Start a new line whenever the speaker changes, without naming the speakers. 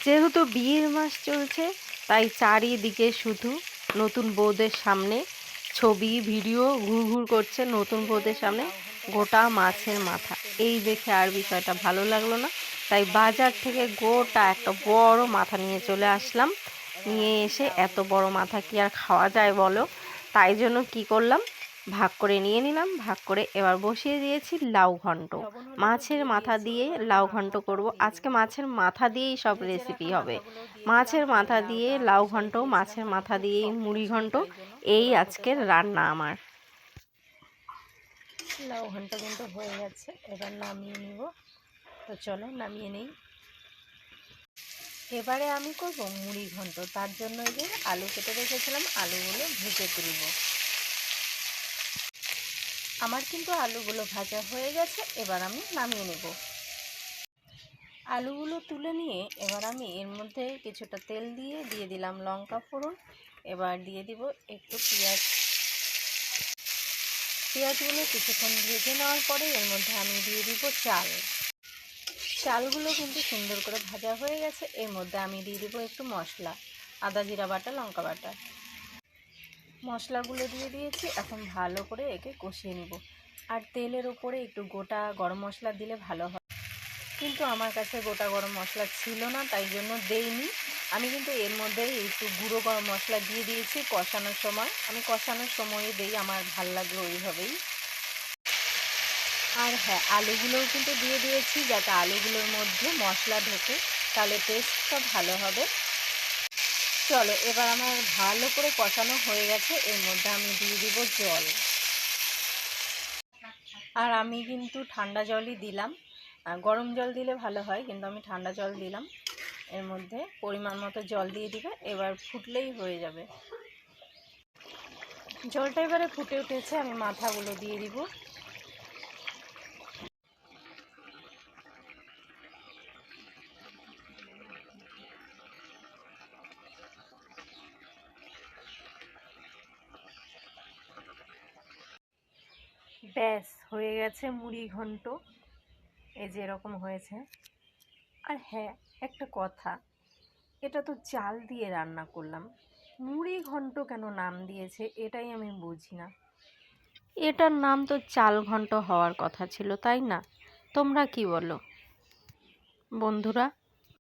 যেহেতু বিয়ের মাস চলছে তাই চারিদিকে শুধু নতুন বউদের সামনে ছবি ভিডিও ঘুরঘুর করছে। নতুন বউদের সামনে গোটা মাছের মাথা, এই দেখে আর বিষয়টা ভালো লাগলো না, তাই বাজার থেকে গোটা একটা বড় মাথা নিয়ে চলে আসলাম। নিয়ে এসে এত বড় মাথা কি আর খাওয়া যায় বলো, তাই জন্য কি করলাম, ভাগ করে নিয়ে নিলাম। ভাগ করে এবার বসিয়ে দিয়েছি লাউ ঘন্ট। মাছের মাথা দিয়ে লাউ ঘন্ট করব আজকে। মাছের মাথা দিয়েই সব রেসিপি হবে। মাছের মাথা দিয়ে লাউ ঘন্ট, মাছের মাথা দিয়েই মুড়ি ঘন্ট, এই আজকের রান্না আমার। লাউ ঘন্ট কিন্তু হয়ে গেছে, এবার নামিয়ে নিব। তো চলো নামিয়ে নেই। এবারে আমি করব মুড়ি ঘন্ট। তার জন্য এই যে আলু কেটে রেখেছিলাম, আলুগুলো ভেজে তুলব। আমার কিন্তু আলুগুলো ভাজা হয়ে গেছে, এবার আমি নামিয়ে নেব। আলুগুলো তুলে নিয়ে এবার আমি এর মধ্যে কিছুটা তেল দিয়ে দিলাম লঙ্কা ফোড়ন। এবার দিয়ে দিব একটু পেঁয়াজ। পেঁয়াজগুলো কিছুক্ষণ ভেজে নেওয়ার পরে এর মধ্যে আমি দিয়ে দিব চাল। চালগুলো কিন্তু সুন্দর করে ভাজা হয়ে গেছে। এর মধ্যে আমি দিয়ে দিব একটু মশলা, আদা জিরা বাটা, লঙ্কা বাটা। মশলাগুলো দিয়ে দিয়েছি, এখন ভালো করে একে কষিয়ে নিব। আর তেলের উপরে একটু গোটা গরম মশলা দিলে ভালো হয়, কিন্তু আমার কাছে গোটা গরম মশলা ছিল না, তাই জন্য দেইনি। আমি কিন্তু এর মধ্যে একটু গুঁড়ো গরম মশলা দিয়ে দিয়েছি কষানোর সময়। আমি কষানোর সময়ই দিই, আমার ভাল লাগে ওইভাবেই। আর হ্যাঁ, আলুগুলোও কিন্তু দিয়ে দিয়েছি যাতে আলুগুলোর মধ্যে মশলা ঢোকে, তাহলে টেস্টটা ভালো হবে। চলো এবার আমার ভালো করে কষানো হয়ে গেছে, এর মধ্যে আমি দিয়ে দিব জল। আর আমি কিন্তু ঠান্ডা জলই দিলাম, গরম জল দিলে ভালো হয়, কিন্তু আমি ঠান্ডা জল দিলাম। এর মধ্যে পরিমাণ মতো জল দিয়ে দিবে, এবার ফুটলেই হয়ে যাবে। জলটা এবারে ফুটে উঠেছে, আমি মাথাগুলো দিয়ে দিব। ব্যাস হয়ে গেছে মুড়ি ঘন্ট, এই যে এরকম হয়েছে। আর হ্যাঁ, একটা কথা, এটা তো চাল দিয়ে রান্না করলাম, মুড়ি ঘন্ট কেন নাম দিয়েছে এটাই আমি বুঝি না। এটার নাম তো চাল ঘন্ট হওয়ার কথা ছিল, তাই না? তোমরা কি বলো বন্ধুরা?